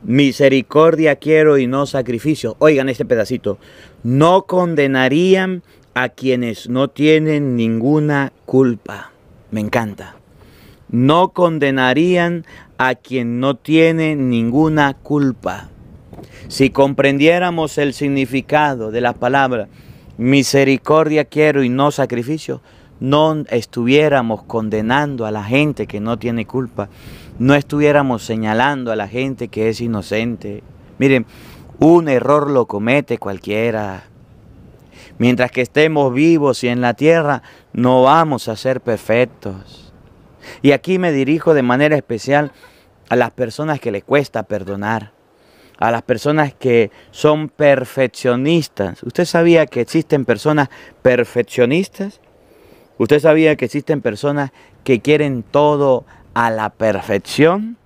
misericordia quiero y no sacrificio. Oigan este pedacito, no condenarían a quienes no tienen ninguna culpa. Me encanta. No condenarían a quien no tiene ninguna culpa. Si comprendiéramos el significado de la palabra misericordia quiero y no sacrificio, no estuviéramos condenando a la gente que no tiene culpa. No estuviéramos señalando a la gente que es inocente. Miren, un error lo comete cualquiera. Mientras que estemos vivos y en la tierra, no vamos a ser perfectos. Y aquí me dirijo de manera especial a las personas que les cuesta perdonar, a las personas que son perfeccionistas. ¿Usted sabía que existen personas perfeccionistas? ¿Usted sabía que existen personas que quieren todo a la perfección?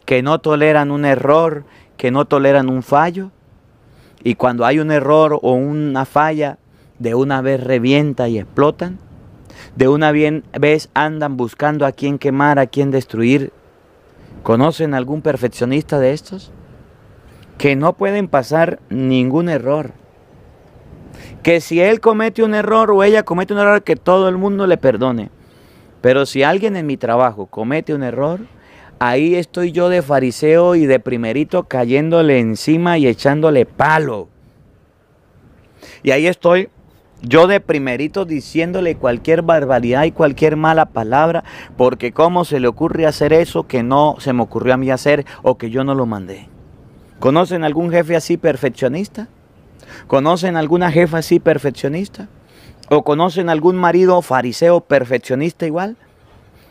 ¿Que no toleran un error, que no toleran un fallo? Y cuando hay un error o una falla, de una vez revienta y explotan. De una vez andan buscando a quién quemar, a quién destruir. ¿Conocen algún perfeccionista de estos? Que no pueden pasar ningún error. Que si él comete un error o ella comete un error, que todo el mundo le perdone. Pero si alguien en mi trabajo comete un error, ahí estoy yo de fariseo y de primerito cayéndole encima y echándole palo. Y ahí estoy yo de primerito diciéndole cualquier barbaridad y cualquier mala palabra, porque cómo se le ocurre hacer eso que no se me ocurrió a mí hacer o que yo no lo mandé. ¿Conocen algún jefe así perfeccionista? ¿Conocen alguna jefa así perfeccionista? ¿O conocen algún marido fariseo perfeccionista igual?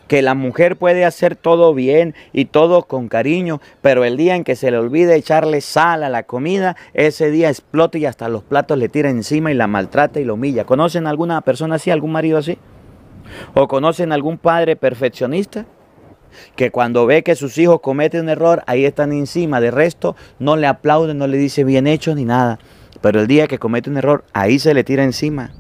Que la mujer puede hacer todo bien y todo con cariño, pero el día en que se le olvide echarle sal a la comida, ese día explota y hasta los platos le tira encima y la maltrata y la humilla. ¿Conocen alguna persona así, algún marido así? ¿O conocen algún padre perfeccionista? Que cuando ve que sus hijos cometen un error, ahí están encima. De resto, no le aplauden, no le dice bien hecho ni nada. Pero el día que comete un error, ahí se le tira encima.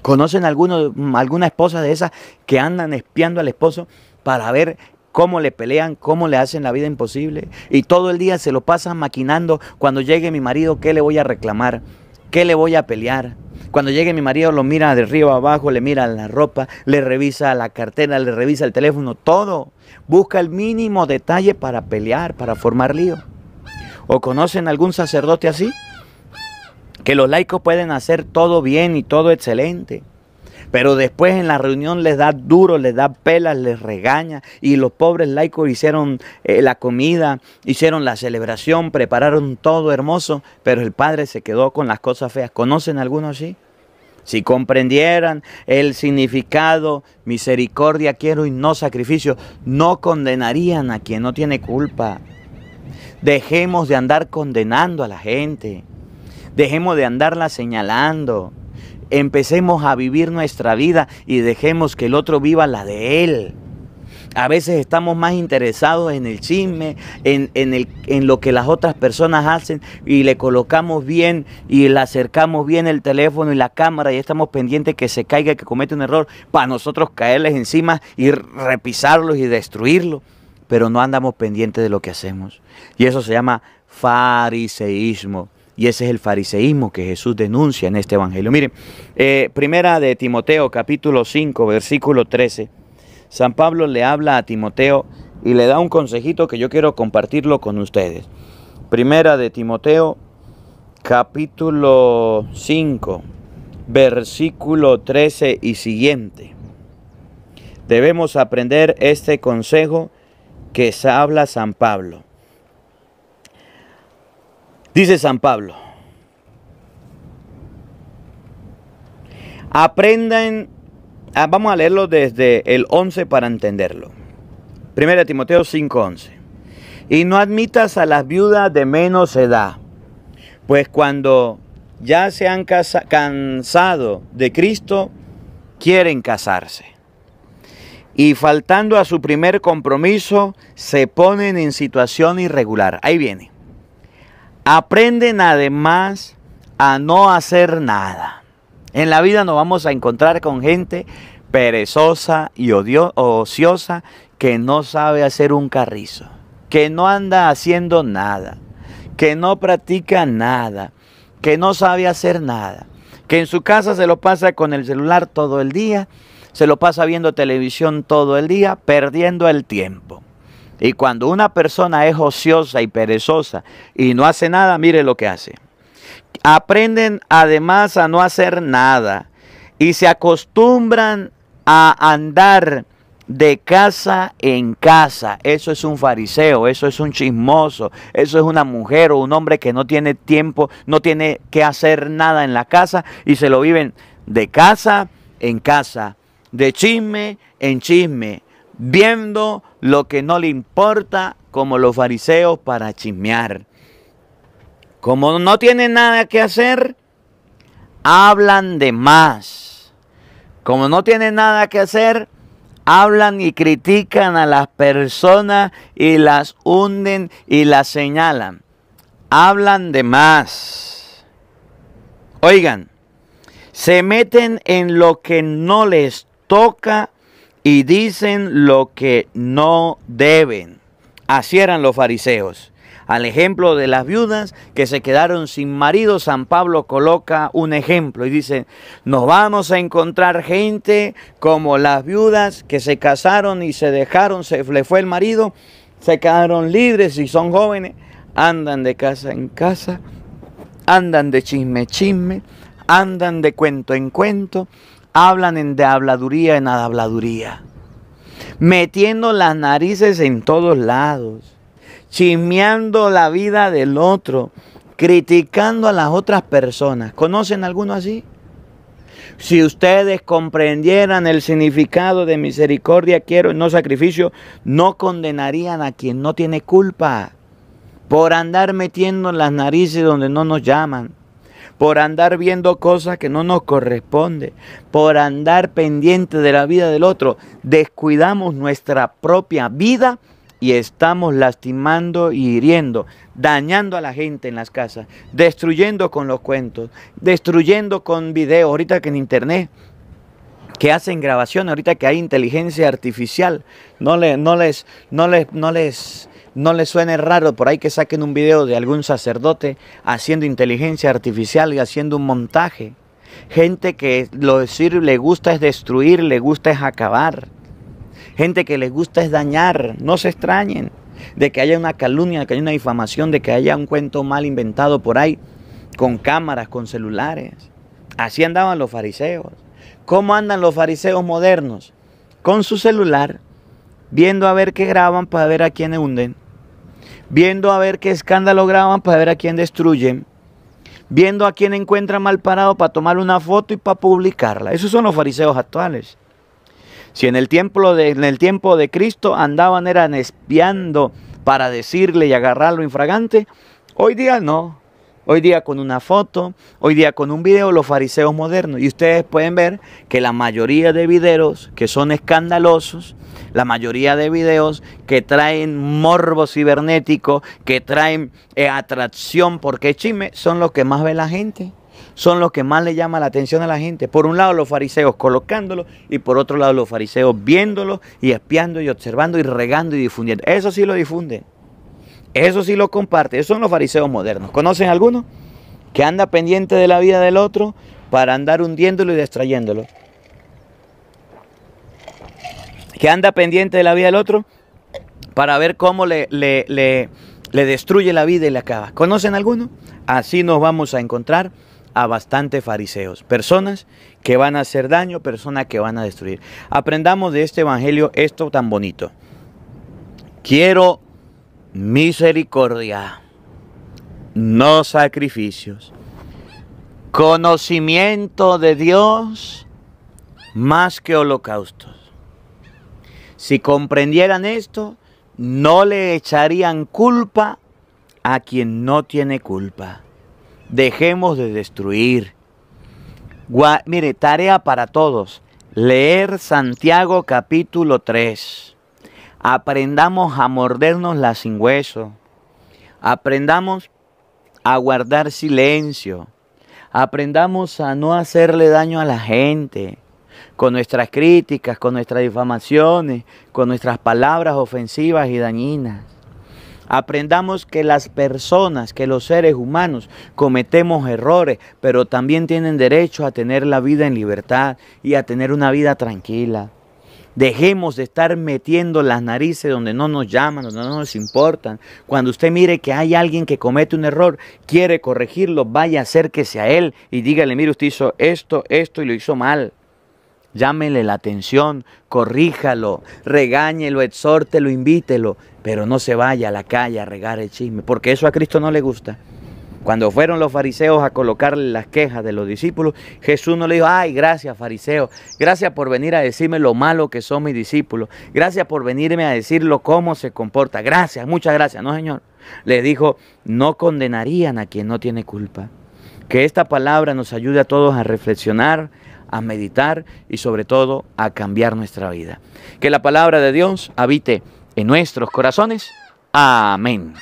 ¿Conocen alguna esposa de esas que andan espiando al esposo para ver cómo le pelean, cómo le hacen la vida imposible? Y todo el día se lo pasan maquinando, cuando llegue mi marido, ¿qué le voy a reclamar? ¿Qué le voy a pelear? Cuando llegue mi marido lo mira de arriba a abajo, le mira la ropa, le revisa la cartera, le revisa el teléfono, todo. Busca el mínimo detalle para pelear, para formar lío. ¿O conocen algún sacerdote así? Que los laicos pueden hacer todo bien y todo excelente, pero después en la reunión les da duro, les da pelas, les regaña. Y los pobres laicos hicieron la comida, hicieron la celebración, prepararon todo hermoso, pero el padre se quedó con las cosas feas. ¿Conocen alguno así? Si comprendieran el significado, misericordia quiero y no sacrificio, no condenarían a quien no tiene culpa. Dejemos de andar condenando a la gente. Dejemos de andarla señalando. Empecemos a vivir nuestra vida y dejemos que el otro viva la de él. A veces estamos más interesados en el chisme, en lo que las otras personas hacen, y le colocamos bien y le acercamos bien el teléfono y la cámara y estamos pendientes que se caiga, que comete un error, para nosotros caerles encima y repisarlos y destruirlos. Pero no andamos pendientes de lo que hacemos. Y eso se llama fariseísmo. Y ese es el fariseísmo que Jesús denuncia en este evangelio. Miren, primera de Timoteo, capítulo 5, versículo 13. San Pablo le habla a Timoteo y le da un consejito que yo quiero compartirlo con ustedes. Primera de Timoteo, capítulo 5, versículo 13 y siguiente. Debemos aprender este consejo que se habla San Pablo. Dice San Pablo: aprendan, vamos a leerlo desde el 11 para entenderlo. 1 Timoteo 5:11. Y no admitas a las viudas de menos edad, pues cuando ya se han cansado de Cristo, quieren casarse. Y faltando a su primer compromiso, se ponen en situación irregular. Ahí viene. Aprenden además a no hacer nada. En la vida nos vamos a encontrar con gente perezosa y ociosa que no sabe hacer un carrizo, que no anda haciendo nada, que no practica nada, que no sabe hacer nada, que en su casa se lo pasa con el celular todo el día, se lo pasa viendo televisión todo el día, perdiendo el tiempo. Y cuando una persona es ociosa y perezosa y no hace nada, mire lo que hace. Aprenden además a no hacer nada y se acostumbran a andar de casa en casa. Eso es un fariseo, eso es un chismoso, eso es una mujer o un hombre que no tiene tiempo, no tiene que hacer nada en la casa y se lo viven de casa en casa, de chisme en chisme, viendo lo que no le importa, como los fariseos, para chismear. Como no tienen nada que hacer, hablan de más. Como no tienen nada que hacer, hablan y critican a las personas y las hunden y las señalan. Hablan de más. Oigan, se meten en lo que no les toca y dicen lo que no deben. Así eran los fariseos. Al ejemplo de las viudas que se quedaron sin marido, San Pablo coloca un ejemplo y dice: nos vamos a encontrar gente como las viudas que se casaron y se dejaron, se le fue el marido, se quedaron libres y son jóvenes, andan de casa en casa, andan de chisme en chisme, andan de cuento en cuento, hablan de habladuría en habladuría, metiendo las narices en todos lados, chismeando la vida del otro, criticando a las otras personas. ¿Conocen alguno así? Si ustedes comprendieran el significado de misericordia quiero y no sacrificio, no condenarían a quien no tiene culpa por andar metiendo las narices donde no nos llaman, por andar viendo cosas que no nos corresponden, por andar pendiente de la vida del otro. Descuidamos nuestra propia vida y estamos lastimando y hiriendo, dañando a la gente en las casas, destruyendo con los cuentos, destruyendo con videos. Ahorita que en internet, que hacen grabaciones, ahorita que hay inteligencia artificial, no les suene raro por ahí que saquen un video de algún sacerdote haciendo inteligencia artificial y haciendo un montaje. Gente que lo decir le gusta es destruir, le gusta es acabar. Gente que les gusta es dañar. No se extrañen de que haya una calumnia, de que haya una difamación, de que haya un cuento mal inventado por ahí, con cámaras, con celulares. Así andaban los fariseos. ¿Cómo andan los fariseos modernos? Con su celular, viendo a ver qué graban para ver a quién hunden, viendo a ver qué escándalo graban para ver a quién destruyen, viendo a quién encuentran mal parado para tomar una foto y para publicarla. Esos son los fariseos actuales. Si en el tiempo de Cristo andaban eran espiando para decirle y agarrarlo infragante, hoy día no. Hoy día con una foto, hoy día con un video, los fariseos modernos. Y ustedes pueden ver que la mayoría de videos que son escandalosos, la mayoría de videos que traen morbo cibernético, que traen atracción porque es chisme, son los que más ve la gente. Son los que más le llama la atención a la gente. Por un lado los fariseos colocándolo y por otro lado los fariseos viéndolo y espiando y observando y regando y difundiendo. Eso sí lo difunden. Eso sí lo comparte. Esos son los fariseos modernos. ¿Conocen alguno? Que anda pendiente de la vida del otro para andar hundiéndolo y distrayéndolo. Que anda pendiente de la vida del otro para ver cómo le destruye la vida y le acaba. ¿Conocen alguno? Así nos vamos a encontrar a bastantes fariseos. Personas que van a hacer daño, personas que van a destruir. Aprendamos de este evangelio esto tan bonito. Quiero misericordia, no sacrificios. Conocimiento de Dios más que holocaustos. Si comprendieran esto, no le echarían culpa a quien no tiene culpa. Dejemos de destruir. Mire, tarea para todos. Leer Santiago capítulo 3. Aprendamos a mordernos la sin hueso. Aprendamos a guardar silencio. Aprendamos a no hacerle daño a la gente. Con nuestras críticas, con nuestras difamaciones, con nuestras palabras ofensivas y dañinas. Aprendamos que las personas, que los seres humanos cometemos errores, pero también tienen derecho a tener la vida en libertad y a tener una vida tranquila. Dejemos de estar metiendo las narices donde no nos llaman, donde no nos importan. Cuando usted mire que hay alguien que comete un error, quiere corregirlo, vaya, acérquese a él y dígale, mire, usted hizo esto y lo hizo mal. Llámele la atención, corríjalo, regáñelo, exhórtelo, invítelo, pero no se vaya a la calle a regar el chisme, porque eso a Cristo no le gusta. Cuando fueron los fariseos a colocarle las quejas de los discípulos, Jesús no le dijo, ay, gracias fariseo, gracias por venir a decirme lo malo que son mis discípulos, gracias por venirme a decirlo cómo se comporta, gracias, muchas gracias. No, Señor, le dijo, no condenarían a quien no tiene culpa. Que esta palabra nos ayude a todos a reflexionar, a meditar y sobre todo a cambiar nuestra vida. Que la palabra de Dios habite en nuestros corazones. Amén.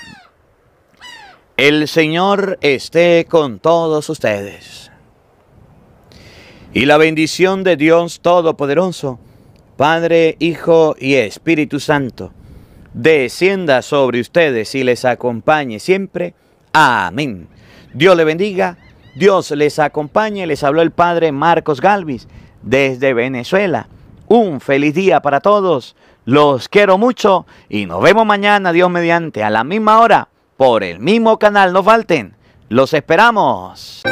El Señor esté con todos ustedes. Y la bendición de Dios Todopoderoso, Padre, Hijo y Espíritu Santo, descienda sobre ustedes y les acompañe siempre. Amén. Dios le bendiga, Dios les acompañe. Les habló el Padre Marcos Galvis desde Venezuela. Un feliz día para todos. Los quiero mucho y nos vemos mañana, Dios mediante, a la misma hora, por el mismo canal. No falten. Los esperamos.